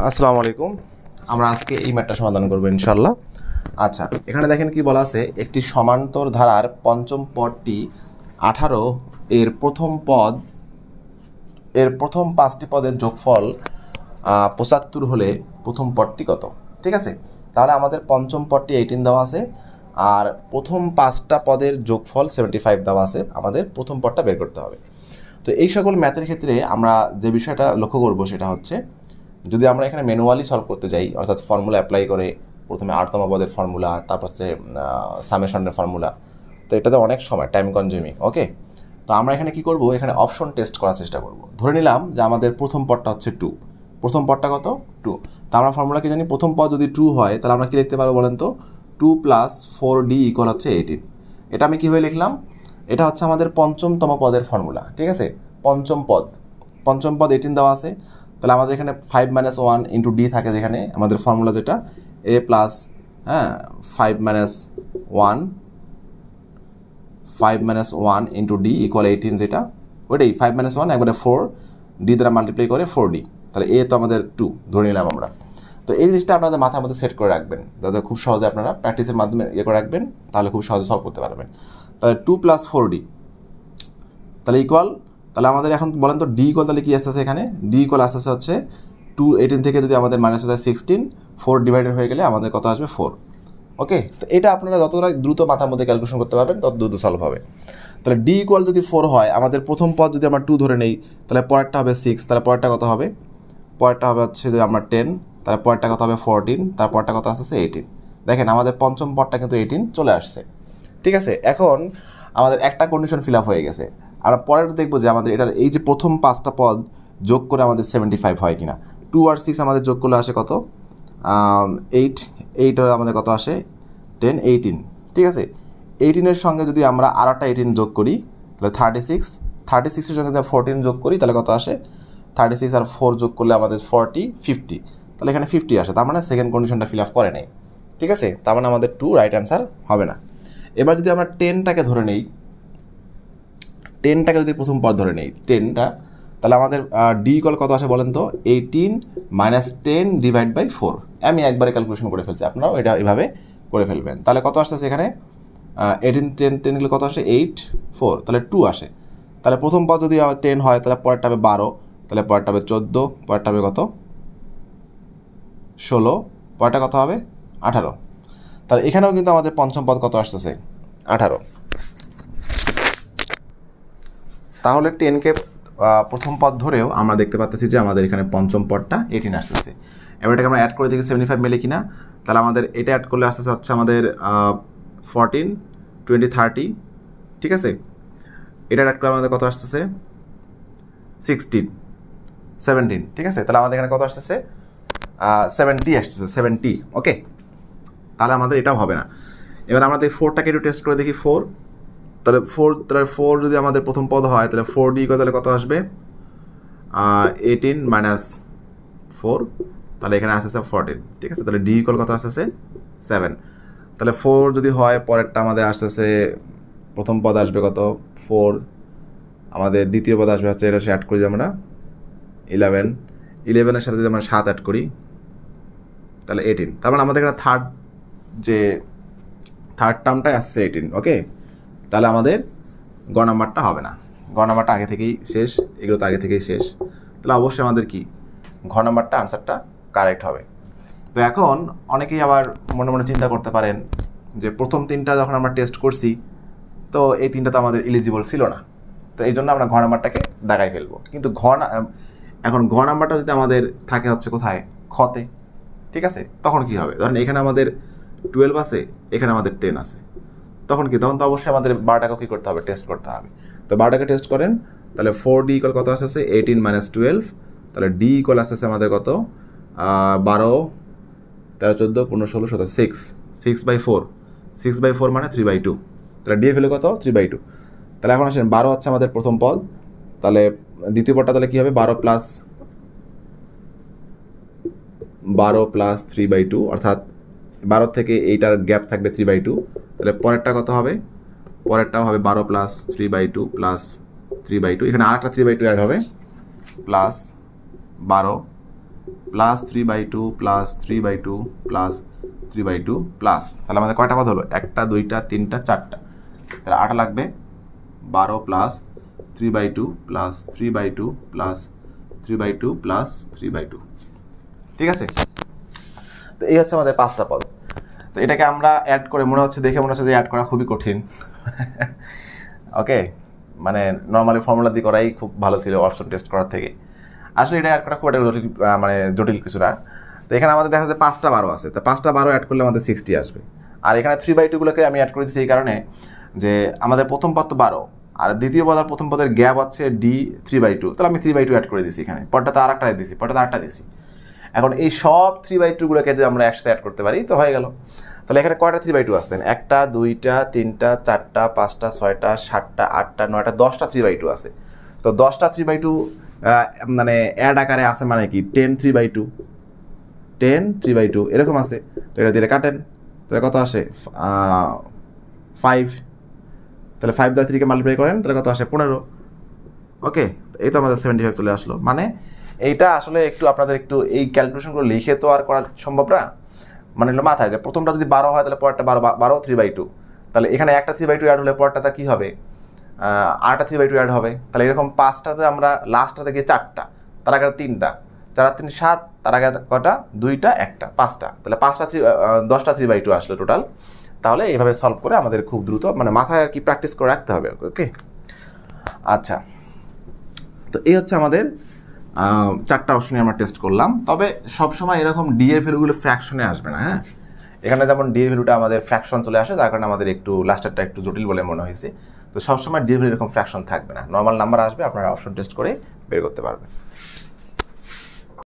আসসালামু আলাইকুম। আমরা আজকে এই ম্যাথটা সমাধান করব ইনশাআল্লাহ। আচ্ছা, এখানে দেখেন কি বলা আছে, একটি সমান্তর ধারার পঞ্চম পদটি 18 এর প্রথম 5টি পদের যোগফল 75 হলে প্রথম পদটি কত? ঠিক আছে, তাহলে আমাদের পঞ্চম পদটি 18 দেওয়া আছে আর প্রথম 5টা পদের যোগফল 75 দেওয়া আছে। আমাদের প্রথম পদটা বের করতে হবে। তো এই সকল ম্যাথের ক্ষেত্রে আমরা যে বিষয়টা লক্ষ্য করব সেটা হচ্ছে, যদি আমরা এখানে ম্যানুয়ালি সলভ করতে যাই, অর্থাৎ ফর্মুলা অ্যাপ্লাই করে প্রথমে আটতম পদের ফর্মুলা, তারপর হচ্ছে সামেশনের ফর্মুলা, তো এটাতে অনেক সময় টাইম কনজিউমিং। ওকে, তো আমরা এখানে কি করব, এখানে অপশন টেস্ট করার চেষ্টা করব। ধরে নিলাম যে আমাদের প্রথম পদটা হচ্ছে 2, প্রথম পদটা কত? 2। তো আমরা ফর্মুলা কি জানি, প্রথম পদ যদি 2 হয় তাহলে আমরা কি লিখতে পারবো বলেন তো? 2 + 4d = হচ্ছে 18। এটা আমি কীভাবে লিখলাম? এটা হচ্ছে আমাদের পঞ্চমতম পদের ফর্মুলা। ঠিক আছে, পঞ্চম পদ 18 দেওয়া আছে। তাহলে আমাদের এখানে 5 - 1 × d থাকে, যেখানে আমাদের ফর্মুলা যেটা a + 5 - 1 × d = 18, যেটা ওইটাই 5 - 1 একবারে 4 d দ্বারা মাল্টিপ্লাই করে 4d। তাহলে a তো আমাদের 2 ধরে নিলাম আমরা। তো এই জিনিসটা আপনাদের মাথার মধ্যে সেট করে রাখবেন, যাতে খুব সহজে আপনারা প্র্যাকটিসের মাধ্যমে করে রাখবেন, তাহলে খুব সহজে সলভ করতে পারবেন। তাহলে 2 + 4d তাহলে ইকুয়াল, তাহলে আমাদের এখন বলেন তো ডি ইকুয়াল তাহলে কি আসতেছে? এখানে ডি ইকুয়াল আসতেছে হচ্ছে 18 থেকে যদি আমাদের মাইনাস হয়ে যায় 16, 4 ডিভাইডেড হয়ে গেলে আমাদের কত আসবে? 4। ওকে, তো এটা আপনারা যতটা দ্রুত মাথার মধ্যে ক্যালকুলেশন করতে পারবেন তত দ্রুত সলভ হবে। তাহলে ডি ইকুয়াল যদি 4 হয়, আমাদের প্রথম পদ যদি আমরা 2 ধরে নেই, তাহলে পরেরটা হবে 6, তাহলে পরেরটা কত হবে? পরেরটা হবে হচ্ছে যদি আমরা 10, তাহলে পরেরটা কত হবে? 14, তারপরটা কত আসতেছে? 18। দেখেন আমাদের পঞ্চম পদটা কিন্তু 18 চলে আসছে। ঠিক আছে, এখন আমাদের একটা কন্ডিশন ফিল আপ হয়ে গেছে। আমরা পরের দেখবো যে আমাদের এটার এই যে প্রথম 5টা পদ যোগ করে আমাদের 75 হয় কিনা। 2 আর 6 আমাদের যোগ করলে আসে কত? 8 আমাদের কত আসে? 10, 18। ঠিক আছে, 18-এর সঙ্গে যদি আমরা আর একটা 18 যোগ করি তাহলে 36, 36-এর সঙ্গে যদি 14 যোগ করি তাহলে কত আসে? 36 আর 4 যোগ করলে আমাদের 40, 50। তাহলে এখানে 50 আসে, তার মানে সেকেন্ড কন্ডিশনটা ফিল আপ করে নেই। ঠিক আছে, তার মানে আমাদের 2 রাইট অ্যান্সার হবে না। এবার যদি আমরা 10টাকে ধরে নেই, 10টাকে যদি প্রথম পদ ধরে নেই 10টা, তাহলে আমাদের ডি ইকুয়াল কত আসে বলেন তো? 18 - 10 / 4। আমি একবারে ক্যালকুলেশন করে ফেলছি, আপনারাও এটা এভাবে করে ফেলবেন। তাহলে কত আসতেছে এখানে? 18 10 গেলে কত আসে? 8 4, তাহলে 2 আসে। তাহলে প্রথম পদ যদি 10 হয় তাহলে পরেরটা হবে 12, তাহলে পরেরটা হবে 14, পরেরটা হবে কত? 16, পরেরটা কত হবে? 18। তাহলে এখানেও কিন্তু আমাদের পঞ্চম পদ কত আসতেছে? 18। তাহলে 10কে প্রথম পদ ধরেও আমরা দেখতে পাচ্ছি যে আমাদের এখানে পঞ্চম পদটা 18 আসতেছে। এবার এটাকে আমরা অ্যাড করে দেখি 75 মেলে কিনা। তাহলে আমাদের এটা অ্যাড করলে আসতেছে হচ্ছে আমাদের 14, 20, 30। ঠিক আছে, এটা অ্যাড করলে আমাদের কত আসতেছে? 16, 17। ঠিক আছে, তাহলে আমাদের এখানে কত আসতেছে? 70 আসতেছে, 70। ওকে, তাহলে আমাদের এটাও হবে না। এবার আমাদের 4টাকে একটু টেস্ট করে দেখি। 4, তাহলে 4 যদি আমাদের প্রথম পদ হয় তাহলে 4d তাহলে কত আসবে? 18 - 4, তাহলে এখানে আসতেছে 14। ঠিক আছে, তাহলে ডি ইকুয়াল কত আসতেছে? 7। তাহলে 4 যদি হয়, পরেরটা আমাদের আসতেছে, প্রথম পদ আসবে কত? 4, আমাদের দ্বিতীয় পদ আসবে হচ্ছে, এটা অ্যাড করি আমরা 11, 11-এর সাথে যদি আমরা 7 অ্যাড করি তাহলে 18। তার মানে আমাদের এখানে থার্ড টার্মটাই আসছে 18। ওকে, তাহলে আমাদের গ নাম্বারটা হবে না, গ নাম্বারটা আগে থেকেই শেষ, এগুলো তো আগে থেকেই শেষ। তাহলে অবশ্যই আমাদের কি ঘ নাম্বারটা আনসারটা কারেক্ট হবে। তো এখন অনেকেই আবার মনে মনে চিন্তা করতে পারেন যে প্রথম 3টা যখন আমরা টেস্ট করছি তো এই 3টা তো আমাদের এলিজিবল ছিল না, তো এই জন্য আমরা ঘ নাম্বারটাকে দাগাই ফেলবো। কিন্তু এখন ঘ নাম্বারটা যদি আমাদের থাকে হচ্ছে কোথায়? খতে। ঠিক আছে, তখন কি হবে? ধরেন এখানে আমাদের 12 আছে, এখানে আমাদের 10 আছে, তখন কি? তখন তো অবশ্যই আমাদের 12টাকে কী করতে হবে? টেস্ট করতে হবে। তো 12টাকে টেস্ট করেন, তাহলে 4d = কত আসতেছে? 18 - 12। তাহলে d = আসতেছে আমাদের কত? 12, 13, 14, 15, 16, 17, 6/4। 6/4 মানে 3/2। তাহলে d এর ভ্যালু কত? 3/2। তাহলে এখন আসেন 12 হচ্ছে আমাদের প্রথম পদ, তাহলে দ্বিতীয় পদটা তাহলে কী হবে? 12 + 3/2, অর্থাৎ 12 থেকে এইটার গ্যাপ থাকবে 3/2। তাহলে পরেরটা কত হবে? পরেরটাও হবে 12 + 3/2 + 3/2, এখানে আরেকটা 3/2 অ্যাড হবে, plus 12 plus 3/2 plus 3/2 plus 3/2 plus, তাহলে আমাদের কয়টা পদ হলো? 1টা 2টা 3টা 4টা, তাহলে 8 লাগবে। 12 প্লাস 3/2 প্লাস 3/2 প্লাস 3/2 প্লাস 3/2, ঠিক আছে? তো এই হচ্ছে আমাদের 5টা পদ। তো এটাকে আমরা অ্যাড করে মনে হচ্ছে যে অ্যাড করা খুবই কঠিন। ওকে, মানে নর্মালি ফর্মুলা দিয়ে করাই খুব ভালো ছিল অপশন টেস্ট করার থেকে। আসলে এটা অ্যাড করা খুব একটা জটিল কিছু না। তো এখানে আমাদের দেখা যায় 5টা 12 আছে, তো 5টা 12 অ্যাড করলে আমাদের 60 আসবে। আর এখানে 3/2 গুলোকে আমি অ্যাড করে দিচ্ছি এই কারণে যে আমাদের প্রথম পদ তো 12, আর দ্বিতীয় পদ আর প্রথম পদের গ্যাপ হচ্ছে ডি 3/2, তাহলে আমি 3/2 অ্যাড করে দিচ্ছি এখানে। পদটা তো আরেকটা দিচ্ছি, পদটা তো আরেকটা দিচ্ছি। এখন এই সব 3/2 গুলোকে যদি আমরা একসাথে অ্যাড করতে পারি তো হয়ে গেল। তাহলে এখানে কয়টা 3/2 আসতেন? 1টা 2টা 3টা 4টা 5টা 6টা 7টা 8টা 9টা 10টা 3/2 আছে। তো 10টা 3/2 মানে অ্যাড আকারে আছে, মানে কি 10 3/2 10 3/2 এরকম আছে। তো এটা দিয়ে কাটেন, তাহলে কত আসে? 5। তাহলে 5 দ্বারা 3কে মাল্টিপ্লাই করেন, তাহলে কত আসে? 15। ওকে, এই তো আমাদের 75 চলে আসলো। মানে এইটা আসলে একটু আপনাদের একটু এই ক্যালকুলেশনগুলো লিখে তো আর করা সম্ভব না, মানে হলো মাথায় যে প্রথমটা যদি 12 হয় তাহলে পরেরটা 12 3/2, তাহলে এখানে একটা 3/2 অ্যাড হলে পরেরটা কি হবে? আরেকটা 3/2 অ্যাড হবে। তাহলে এরকম 5টাতে আমরা লাস্টটাতে গিয়ে 4টা, তার আগে 3টা, 4 আর 3 7, তার আগে কটা? 2টা 1টা 5টা, তাহলে 10টা 3/2 আসলো টোটাল। তাহলে এইভাবে সলভ করে আমাদের খুব দ্রুত মানে মাথায় আর কি প্র্যাকটিস করে রাখতে হবে। ওকে, আচ্ছা, তো এই হচ্ছে আমাদের 4টা অপশনে আমরা টেস্ট করলাম। তবে সবসময় এরকম ডি এর ভ্যালুগুলো ফ্র্যাকশনে আসবে না। হ্যাঁ, এখানে যেমন ডি এর ভ্যালুটা আমাদের ফ্র্যাকশন চলে আসে, যার কারণে আমাদের একটু লাস্টেরটা একটু জটিল বলে মনে হয়েছে। তো সবসময় ডি এর ভ্যালু এরকম ফ্র্যাকশন থাকবে না, নর্মাল নাম্বার আসবে, আপনারা অপশন টেস্ট করে বের করতে পারবেন।